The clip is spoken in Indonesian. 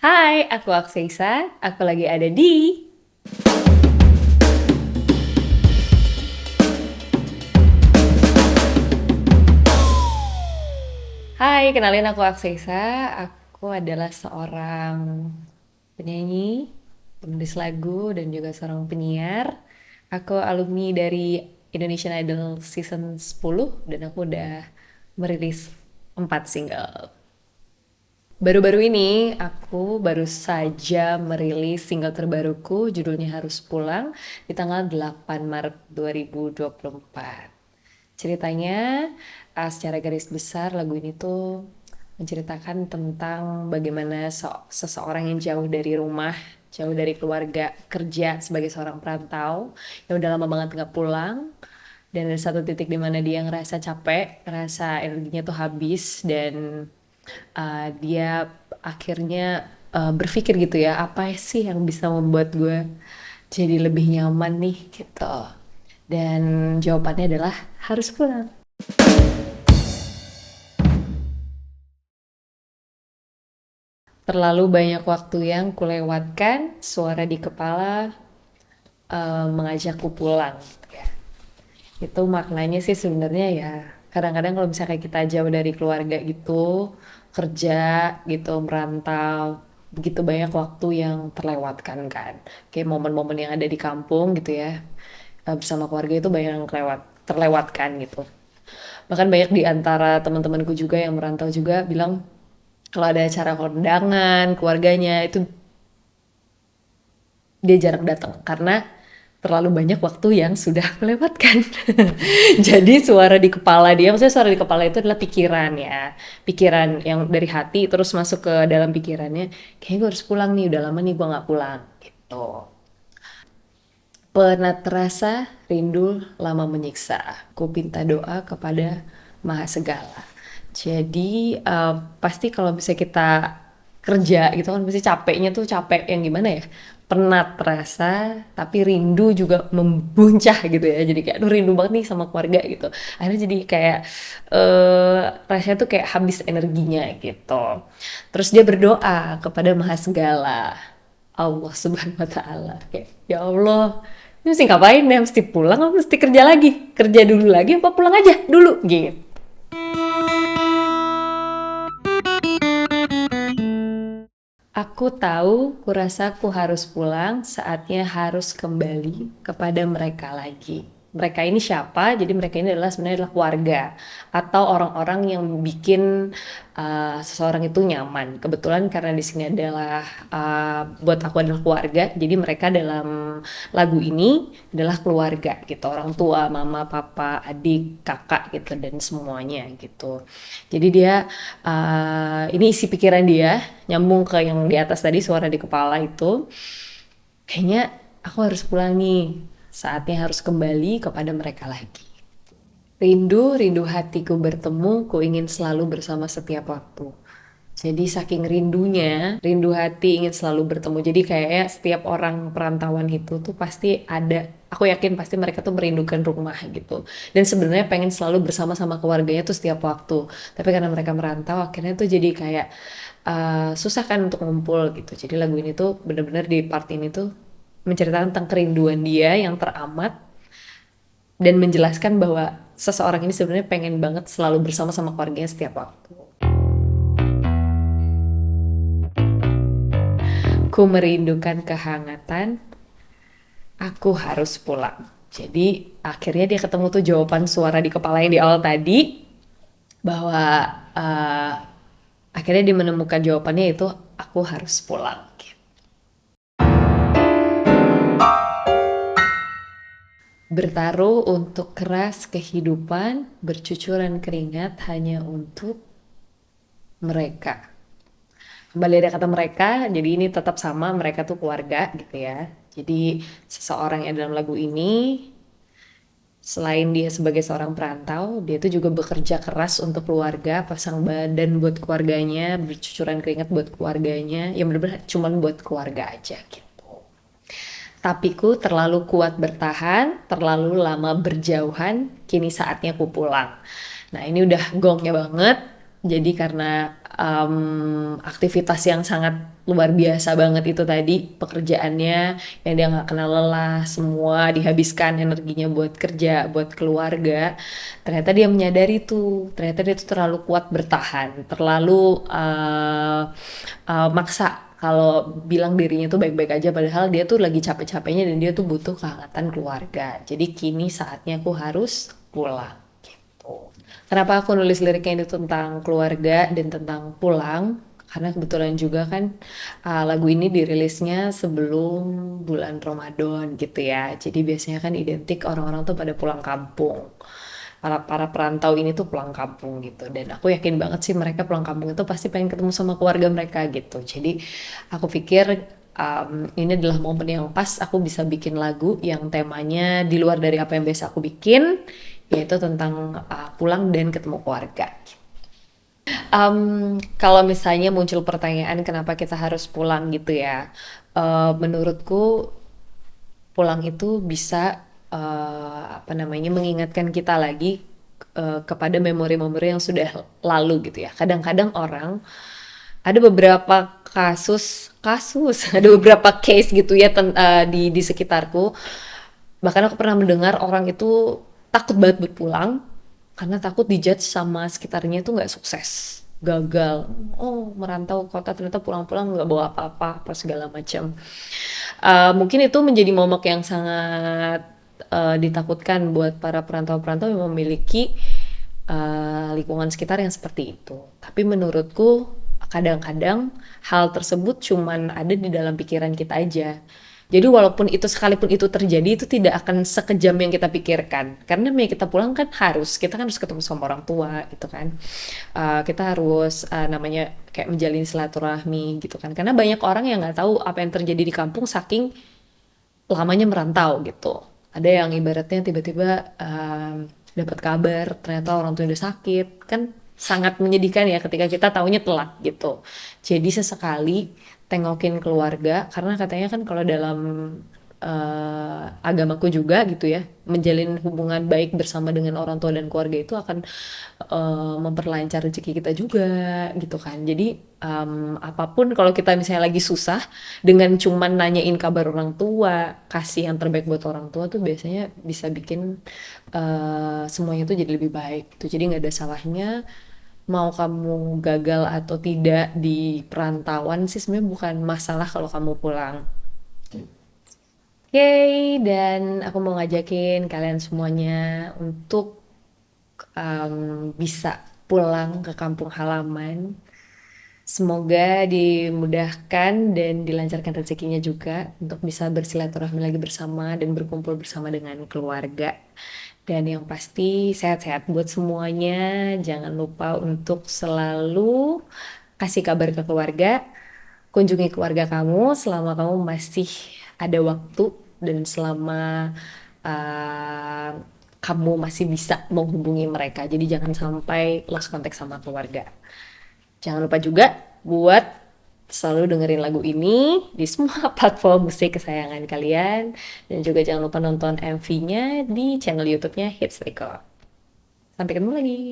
Hai, aku Akseisa. Aku lagi ada di... Hai, kenalin aku Akseisa. Aku adalah seorang penyanyi, penulis lagu, dan juga seorang penyiar. Aku alumni dari Indonesian Idol Season 10 dan aku udah merilis 4 single. Baru-baru ini aku baru saja merilis single terbaruku, judulnya Harus Pulang, di tanggal 8 Maret 2024. Ceritanya, secara garis besar lagu ini tuh menceritakan tentang bagaimana seseorang yang jauh dari rumah, jauh dari keluarga, kerja sebagai seorang perantau yang udah lama banget nggak pulang, dan ada satu titik di mana dia ngerasa capek, ngerasa energinya tuh habis, dan dia akhirnya berpikir gitu ya, apa sih yang bisa membuat gue jadi lebih nyaman nih gitu. Dan jawabannya adalah harus pulang. Terlalu banyak waktu yang kulewatkan, suara di kepala mengajakku pulang gitu ya. Itu maknanya sih sebenarnya ya, kadang-kadang kalau misalnya kayak kita jauh dari keluarga gitu, kerja gitu, merantau, begitu banyak waktu yang terlewatkan kan. Kayak momen-momen yang ada di kampung gitu ya, bersama keluarga itu banyak yang terlewatkan gitu. Bahkan banyak di antara teman-temanku juga yang merantau juga bilang kalau ada acara kondangan keluarganya itu dia jarang datang karena terlalu banyak waktu yang sudah melewatkan. Jadi suara di kepala dia, maksudnya suara di kepala itu adalah pikiran ya, pikiran yang dari hati terus masuk ke dalam pikirannya. Kayaknya gue harus pulang nih, udah lama nih gue nggak pulang gitu. Penat terasa, rindu lama menyiksa. Ku pinta doa kepada Maha Segala. Jadi pasti kalau bisa kita kerja gitu kan pasti capeknya tuh capek yang gimana ya? Penat terasa, tapi rindu juga membuncah gitu ya. Jadi kayak aduh rindu banget nih sama keluarga gitu. Akhirnya jadi kayak rasanya tuh kayak habis energinya gitu. Terus dia berdoa kepada Maha Segala. Allah Subhanahu wa taala. Kayak ya Allah, ini mesti ngapain ya? Mesti pulang apa mesti kerja lagi? Kerja dulu lagi apa pulang aja dulu gitu. Aku tahu, kurasa ku harus pulang, saatnya harus kembali kepada mereka lagi. Mereka ini siapa? Jadi mereka ini adalah sebenarnya adalah keluarga atau orang-orang yang bikin seseorang itu nyaman. Kebetulan karena di sini adalah buat aku adalah keluarga, jadi mereka dalam lagu ini adalah keluarga gitu, orang tua, mama, papa, adik, kakak gitu dan semuanya gitu. Jadi dia ini isi pikiran dia nyambung ke yang di atas tadi suara di kepala itu. Kayaknya aku harus pulang nih. Saatnya harus kembali kepada mereka lagi. Rindu, rindu hatiku bertemu, ku ingin selalu bersama setiap waktu. Jadi saking rindunya, rindu hati ingin selalu bertemu. Jadi kayaknya setiap orang perantauan itu tuh pasti ada, aku yakin pasti mereka tuh merindukan rumah gitu. Dan sebenarnya pengen selalu bersama sama keluarganya tuh setiap waktu. Tapi karena mereka merantau, akhirnya tuh jadi kayak susah kan untuk ngumpul gitu. Jadi lagu ini tuh bener-bener di part ini tuh menceritakan tentang kerinduan dia yang teramat dan menjelaskan bahwa seseorang ini sebenarnya pengen banget selalu bersama sama keluarganya setiap waktu. Ku merindukan kehangatan, aku harus pulang. Jadi akhirnya dia ketemu tuh jawaban suara di kepala yang di awal tadi, bahwa uh, akhirnya dia menemukan jawabannya itu aku harus pulang. Bertaruh untuk keras kehidupan, bercucuran keringat hanya untuk mereka. Kembali ada kata mereka, jadi ini tetap sama, mereka tuh keluarga gitu ya. Jadi seseorang yang dalam lagu ini, selain dia sebagai seorang perantau, dia tuh juga bekerja keras untuk keluarga, pasang badan buat keluarganya, bercucuran keringat buat keluarganya, yang bener-bener cuman buat keluarga aja gitu. Tapi ku terlalu kuat bertahan, terlalu lama berjauhan, kini saatnya ku pulang. Nah ini udah gongnya banget, Jadi karena aktivitas yang sangat luar biasa banget itu tadi, pekerjaannya yang dia nggak kenal lelah, semua dihabiskan energinya buat kerja, buat keluarga. Ternyata dia menyadari tuh, ternyata dia tuh terlalu kuat bertahan, terlalu maksa kalau bilang dirinya tuh baik-baik aja, padahal dia tuh lagi capek-capeknya dan dia tuh butuh kehangatan keluarga. Jadi kini saatnya aku harus pulang gitu. Kenapa aku nulis liriknya ini tentang keluarga dan tentang pulang? Karena kebetulan juga kan lagu ini dirilisnya sebelum bulan Ramadan gitu ya. Jadi biasanya kan identik orang-orang tuh pada pulang kampung. Para perantau ini tuh pulang kampung gitu. Dan aku yakin banget sih mereka pulang kampung itu pasti pengen ketemu sama keluarga mereka gitu. Jadi aku pikir ini adalah momen yang pas aku bisa bikin lagu yang temanya di luar dari apa yang biasa aku bikin, yaitu tentang pulang dan ketemu keluarga. Kalau misalnya muncul pertanyaan kenapa kita harus pulang gitu ya, menurutku pulang itu bisa apa namanya mengingatkan kita lagi kepada memori-memori yang sudah lalu gitu ya. Kadang-kadang orang ada beberapa kasus ada beberapa case gitu ya di sekitarku. Bahkan aku pernah mendengar orang itu takut banget buat pulang karena takut dijudge sama sekitarnya itu nggak sukses, gagal. Oh, merantau kota ternyata pulang-pulang nggak bawa apa-apa, apa segala macam. Mungkin itu menjadi momok yang sangat ditakutkan buat para perantau-perantau yang memiliki lingkungan sekitar yang seperti itu. Tapi menurutku kadang-kadang hal tersebut cuman ada di dalam pikiran kita aja. Jadi walaupun itu sekalipun itu terjadi itu tidak akan sekejam yang kita pikirkan. Karena namanya kita pulang kan kita kan harus ketemu sama orang tua gitu kan. Kita harus namanya kayak menjalin silaturahmi gitu kan. Karena banyak orang yang nggak tahu apa yang terjadi di kampung saking lamanya merantau gitu. Ada yang ibaratnya tiba-tiba dapat kabar ternyata orang tua udah sakit, kan sangat menyedihkan ya ketika kita taunya telat gitu. Jadi sesekali tengokin keluarga karena katanya kan kalau dalam agamaku juga gitu ya, menjalin hubungan baik bersama dengan orang tua dan keluarga itu akan memperlancar rezeki kita juga gitu kan. Jadi apapun kalau kita misalnya lagi susah dengan cuman nanyain kabar orang tua, kasih yang terbaik buat orang tua tuh biasanya bisa bikin semuanya tuh jadi lebih baik gitu. Jadi nggak ada salahnya mau kamu gagal atau tidak di perantauan sih sebenarnya bukan masalah kalau kamu pulang. Oke, dan aku mau ngajakin kalian semuanya untuk bisa pulang ke kampung halaman. Semoga dimudahkan dan dilancarkan rezekinya juga untuk bisa bersilaturahmi lagi bersama dan berkumpul bersama dengan keluarga. Dan yang pasti sehat-sehat buat semuanya. Jangan lupa untuk selalu kasih kabar ke keluarga, kunjungi keluarga kamu selama kamu masih ada waktu dan selama uh, kamu masih bisa menghubungi mereka. Jadi jangan sampai lost contact sama keluarga. Jangan lupa juga buat selalu dengerin lagu ini di semua platform musik kesayangan kalian. Dan juga jangan lupa nonton MV-nya di channel YouTube-nya Hits Record. Sampai ketemu lagi.